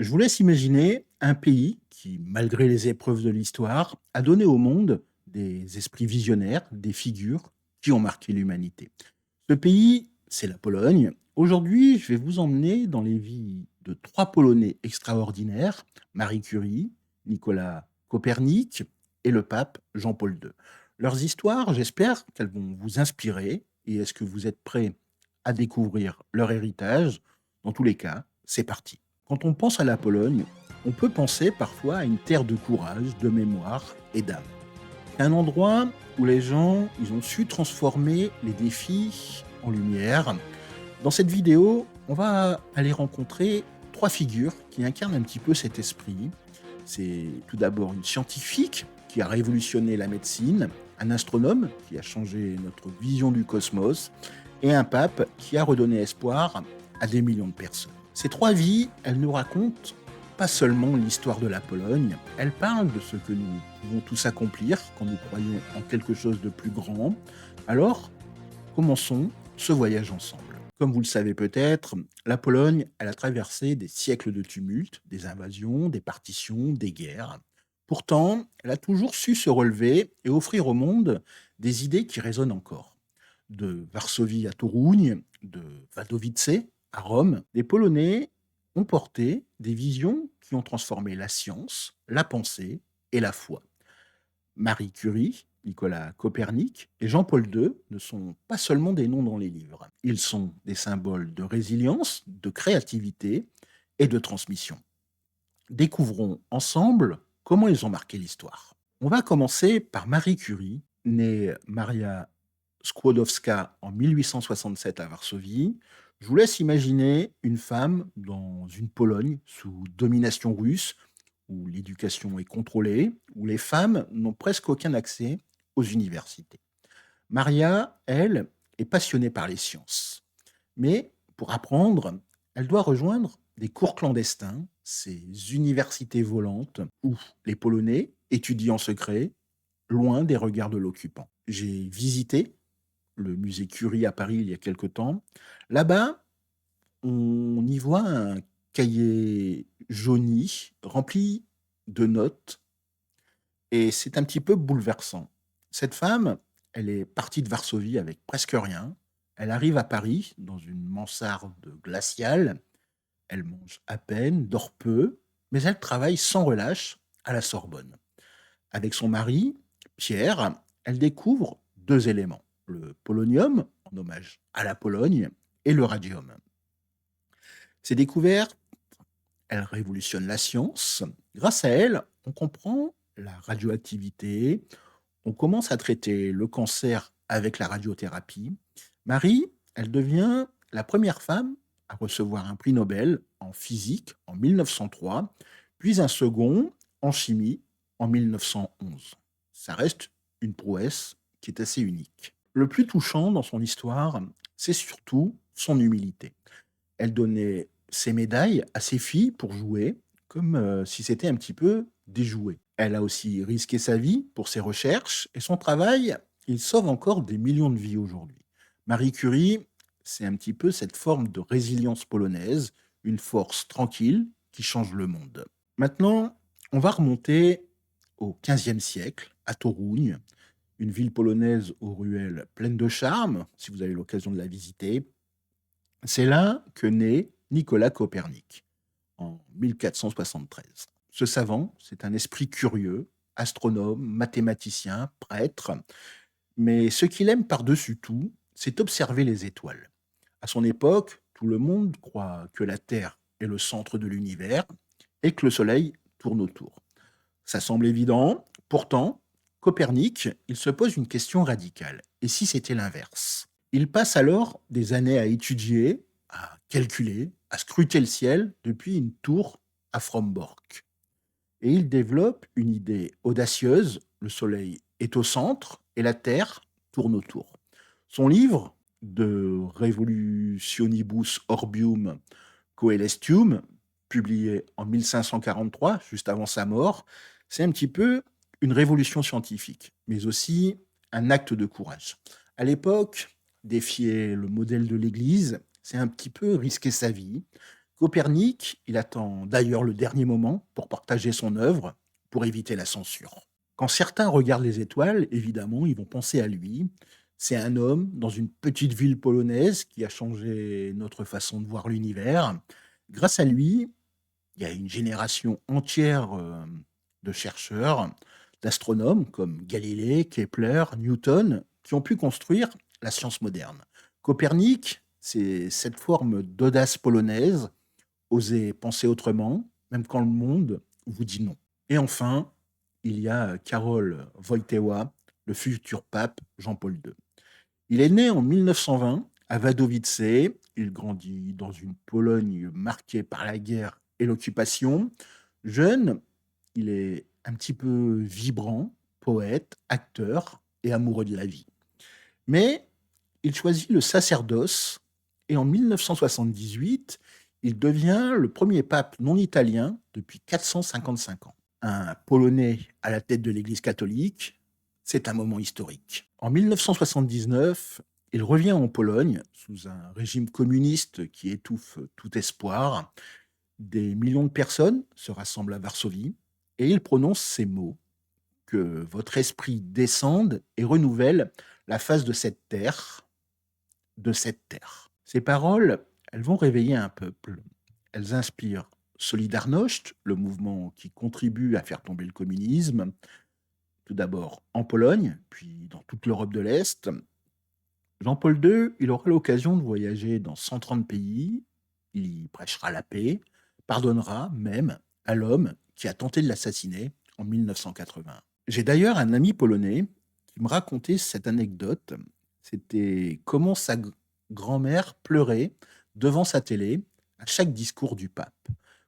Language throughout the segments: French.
Je vous laisse imaginer un pays qui, malgré les épreuves de l'histoire, a donné au monde des esprits visionnaires, des figures qui ont marqué l'humanité. Ce pays, c'est la Pologne. Aujourd'hui, je vais vous emmener dans les vies de trois Polonais extraordinaires, Marie Curie, Nicolas Copernic et le pape Jean-Paul II. Leurs histoires, j'espère qu'elles vont vous inspirer. Et est-ce que vous êtes prêts à découvrir leur héritage? Dans tous les cas, c'est parti. Quand on pense à la Pologne, on peut penser parfois à une terre de courage, de mémoire et d'âme. C'est un endroit où les gens, ils ont su transformer les défis en lumière. Dans cette vidéo, on va aller rencontrer trois figures qui incarnent un petit peu cet esprit. C'est tout d'abord une scientifique qui a révolutionné la médecine, un astronome qui a changé notre vision du cosmos et un pape qui a redonné espoir à des millions de personnes. Ces trois vies, elles nous racontent pas seulement l'histoire de la Pologne, elles parlent de ce que nous pouvons tous accomplir quand nous croyons en quelque chose de plus grand. Alors, commençons ce voyage ensemble. Comme vous le savez peut-être, la Pologne, elle a traversé des siècles de tumultes, des invasions, des partitions, des guerres. Pourtant, elle a toujours su se relever et offrir au monde des idées qui résonnent encore. De Varsovie à Toruń, de Wadowice à Rome, les Polonais ont porté des visions qui ont transformé la science, la pensée et la foi. Marie Curie, Nicolas Copernic et Jean-Paul II ne sont pas seulement des noms dans les livres. Ils sont des symboles de résilience, de créativité et de transmission. Découvrons ensemble comment ils ont marqué l'histoire. On va commencer par Marie Curie, née Maria Skłodowska en 1867 à Varsovie. Je vous laisse imaginer une femme dans une Pologne sous domination russe, où l'éducation est contrôlée, où les femmes n'ont presque aucun accès aux universités. Maria, elle, est passionnée par les sciences. Mais pour apprendre, elle doit rejoindre des cours clandestins, ces universités volantes, où les Polonais étudient en secret, loin des regards de l'occupant. J'ai visité le musée Curie à Paris il y a quelque temps. Là-bas, on y voit un cahier jauni rempli de notes et c'est un petit peu bouleversant. Cette femme, elle est partie de Varsovie avec presque rien. Elle arrive à Paris dans une mansarde glaciale. Elle mange à peine, dort peu, mais elle travaille sans relâche à la Sorbonne. Avec son mari, Pierre, elle découvre deux éléments, le polonium, en hommage à la Pologne, et le radium. Ces découvertes, elles révolutionnent la science. Grâce à elles, on comprend la radioactivité, on commence à traiter le cancer avec la radiothérapie. Marie, elle devient la première femme à recevoir un prix Nobel en physique en 1903, puis un second en chimie en 1911. Ça reste une prouesse qui est assez unique. Le plus touchant dans son histoire, c'est surtout son humilité. Elle donnait ses médailles à ses filles pour jouer, comme si c'était un petit peu des jouets. Elle a aussi risqué sa vie pour ses recherches et son travail, il sauve encore des millions de vies aujourd'hui. Marie Curie, c'est un petit peu cette forme de résilience polonaise, une force tranquille qui change le monde. Maintenant, on va remonter au XVe siècle, à Toruń, une ville polonaise aux ruelles pleines de charme, si vous avez l'occasion de la visiter. C'est là que naît Nicolas Copernic, en 1473. Ce savant, c'est un esprit curieux, astronome, mathématicien, prêtre, mais ce qu'il aime par-dessus tout, c'est observer les étoiles. À son époque, tout le monde croit que la Terre est le centre de l'univers et que le Soleil tourne autour. Ça semble évident, pourtant, Copernic, il se pose une question radicale. Et si c'était l'inverse? Il passe alors des années à étudier, à calculer, à scruter le ciel depuis une tour à Frombork. Et il développe une idée audacieuse, le Soleil est au centre et la Terre tourne autour. Son livre de Revolutionibus Orbium Coelestium, publié en 1543, juste avant sa mort, c'est un petit peu une révolution scientifique, mais aussi un acte de courage. À l'époque, défier le modèle de l'Église, c'est un petit peu risquer sa vie. Copernic, il attend d'ailleurs le dernier moment pour partager son œuvre, pour éviter la censure. Quand certains regardent les étoiles, évidemment, ils vont penser à lui. C'est un homme dans une petite ville polonaise qui a changé notre façon de voir l'univers. Grâce à lui, il y a une génération entière de chercheurs, d'astronomes comme Galilée, Kepler, Newton, qui ont pu construire la science moderne. Copernic, c'est cette forme d'audace polonaise, oser penser autrement, même quand le monde vous dit non. Et enfin, il y a Karol Wojtyła, le futur pape Jean-Paul II. Il est né en 1920 à Wadowice. Il grandit dans une Pologne marquée par la guerre et l'occupation. Jeune, il est un petit peu vibrant, poète, acteur et amoureux de la vie. Mais il choisit le sacerdoce et en 1978, il devient le premier pape non italien depuis 455 ans. Un Polonais à la tête de l'Église catholique, c'est un moment historique. En 1979, il revient en Pologne sous un régime communiste qui étouffe tout espoir. Des millions de personnes se rassemblent à Varsovie et il prononce ces mots: que votre esprit descende et renouvelle la face de cette terre, de cette terre. Ces paroles, elles vont réveiller un peuple. Elles inspirent Solidarność, le mouvement qui contribue à faire tomber le communisme, tout d'abord en Pologne, puis dans toute l'Europe de l'Est. Jean-Paul II, il aura l'occasion de voyager dans 130 pays, il y prêchera la paix, pardonnera même à l'homme qui a tenté de l'assassiner en 1980. J'ai d'ailleurs un ami polonais qui me racontait cette anecdote. C'était comment sa grand-mère pleurait devant sa télé à chaque discours du pape.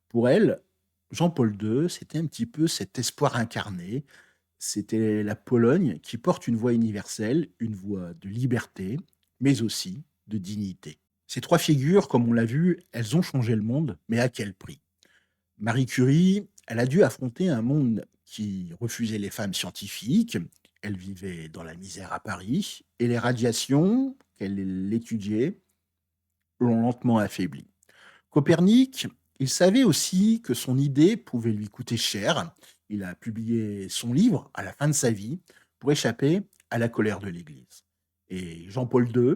Pour elle, Jean-Paul II, c'était un petit peu cet espoir incarné. C'était la Pologne qui porte une voix universelle, une voix de liberté, mais aussi de dignité. Ces trois figures, comme on l'a vu, elles ont changé le monde, mais à quel prix? Marie Curie, elle a dû affronter un monde qui refusait les femmes scientifiques. Elle vivait dans la misère à Paris et les radiations qu'elle étudiait l'ont lentement affaiblie. Copernic, il savait aussi que son idée pouvait lui coûter cher. Il a publié son livre à la fin de sa vie pour échapper à la colère de l'Église. Et Jean-Paul II,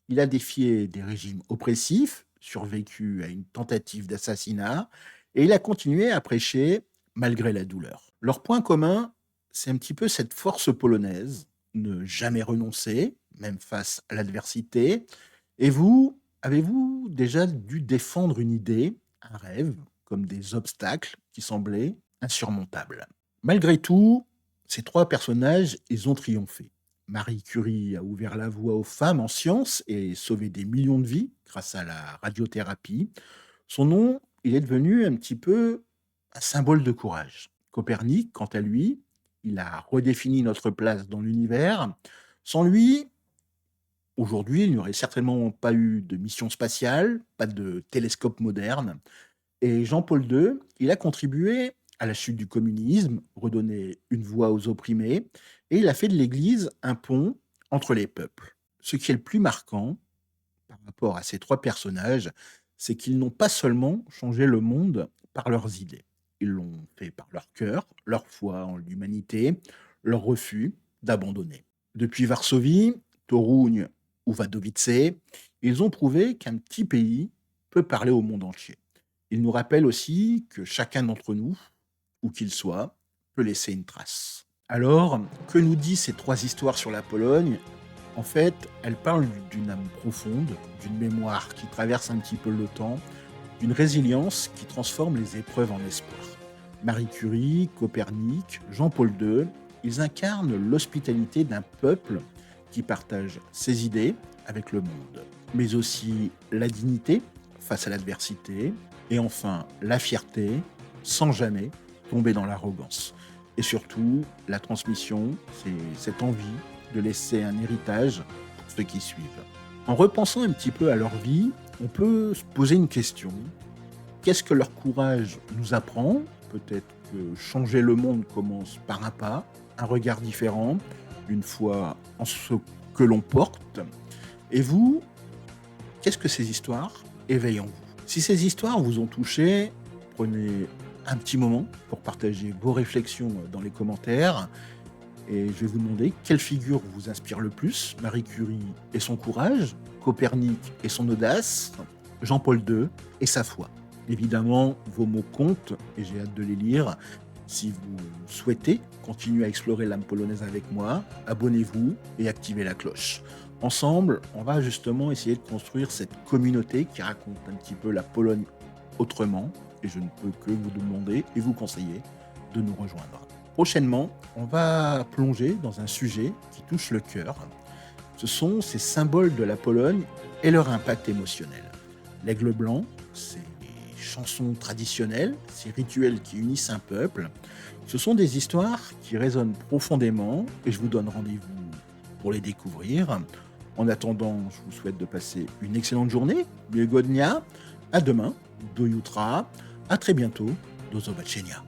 il a défié des régimes oppressifs, survécu à une tentative d'assassinat, et il a continué à prêcher malgré la douleur. Leur point commun, c'est un petit peu cette force polonaise, ne jamais renoncer, même face à l'adversité. Et vous, avez-vous déjà dû défendre une idée, un rêve, comme des obstacles qui semblaient insurmontables? Malgré tout, ces trois personnages, ils ont triomphé. Marie Curie a ouvert la voie aux femmes en sciences et sauvé des millions de vies grâce à la radiothérapie. Son nom, il est devenu un petit peu un symbole de courage. Copernic, quant à lui, il a redéfini notre place dans l'univers. Sans lui, aujourd'hui, il n'y aurait certainement pas eu de mission spatiale, pas de télescope moderne. Et Jean-Paul II, il a contribué à la chute du communisme, redonné une voix aux opprimés, et il a fait de l'Église un pont entre les peuples. Ce qui est le plus marquant par rapport à ces trois personnages, c'est qu'ils n'ont pas seulement changé le monde par leurs idées. Ils l'ont fait par leur cœur, leur foi en l'humanité, leur refus d'abandonner. Depuis Varsovie, Toruń ou Wadowice, ils ont prouvé qu'un petit pays peut parler au monde entier. Ils nous rappellent aussi que chacun d'entre nous, où qu'il soit, peut laisser une trace. Alors, que nous disent ces trois histoires sur la Pologne? En fait, elles parlent d'une âme profonde, d'une mémoire qui traverse un petit peu le temps, d'une résilience qui transforme les épreuves en espoir. Marie Curie, Copernic, Jean-Paul II, ils incarnent l'hospitalité d'un peuple qui partage ses idées avec le monde, mais aussi la dignité face à l'adversité, et enfin la fierté sans jamais tomber dans l'arrogance. Et surtout, la transmission, c'est cette envie de laisser un héritage pour ceux qui suivent. En repensant un petit peu à leur vie, on peut se poser une question. Qu'est-ce que leur courage nous apprend? Peut-être que changer le monde commence par un pas, un regard différent, une foi en ce que l'on porte. Et vous, qu'est-ce que ces histoires éveillent en vous? Si ces histoires vous ont touché, prenez un petit moment pour partager vos réflexions dans les commentaires. Et je vais vous demander quelle figure vous inspire le plus. Marie Curie et son courage, Copernic et son audace, Jean-Paul II et sa foi. Évidemment, vos mots comptent et j'ai hâte de les lire. Si vous souhaitez continuer à explorer l'âme polonaise avec moi, abonnez-vous et activez la cloche. Ensemble, on va justement essayer de construire cette communauté qui raconte un petit peu la Pologne autrement. Et je ne peux que vous demander et vous conseiller de nous rejoindre. Prochainement, on va plonger dans un sujet qui touche le cœur. Ce sont ces symboles de la Pologne et leur impact émotionnel. L'aigle blanc, ces chansons traditionnelles, ces rituels qui unissent un peuple, ce sont des histoires qui résonnent profondément et je vous donne rendez-vous pour les découvrir. En attendant, je vous souhaite de passer une excellente journée. Miłego dnia, à demain, do jutra, à très bientôt, do zobaczenia.